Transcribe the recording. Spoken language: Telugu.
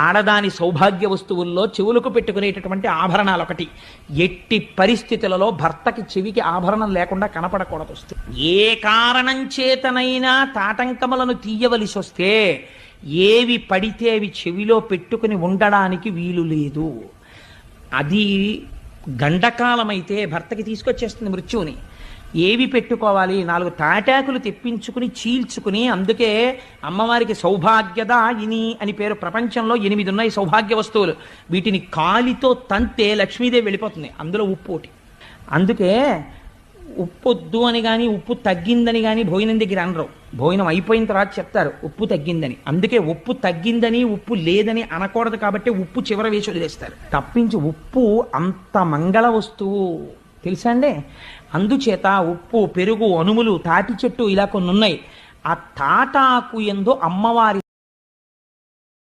ఆడదాని సౌభాగ్య వస్తువుల్లో చెవులకు పెట్టుకునేటటువంటి ఆభరణాలు ఒకటి. ఎట్టి పరిస్థితులలో భర్తకి చెవికి ఆభరణం లేకుండా కనపడకూడదు. ఏ కారణం చేతనైనా తాటంకములను తీయవలసి వస్తే ఏవి పడితే అవి చెవిలో పెట్టుకుని ఉండడానికి వీలు లేదు. అది గండకాలమైతే భర్తకి తీసుకొచ్చేస్తుంది మృత్యువుని. ఏవి పెట్టుకోవాలి? 4 తాటాకులు తెప్పించుకుని చీల్చుకుని, అందుకే అమ్మవారికి సౌభాగ్యదాయిని అని పేరు. ప్రపంచంలో 8 ఉన్నాయి సౌభాగ్య వస్తువులు. వీటిని కాలితో తంతే లక్ష్మీదేవి వెళ్ళిపోతుంది. అందులో ఉప్పు ఒకటి. అందుకే ఉప్పొద్దు అని కానీ ఉప్పు తగ్గిందని కానీ భోజనం దగ్గర అనరు. భోజనం అయిపోయిన తర్వాత చెప్తారు ఉప్పు తగ్గిందని. అందుకే ఉప్పు తగ్గిందని ఉప్పు లేదని అనకూడదు కాబట్టి ఉప్పు చివర వేసి వదిలేస్తారు తప్పించి. ఉప్పు అంత మంగళ వస్తువు తెలుసా అండి. అందుచేత ఉప్పు, పెరుగు, అనుములు, తాటి చెట్టు ఇలా కొన్ని ఉన్నాయి. ఆ తాటాకు యందు అమ్మవారి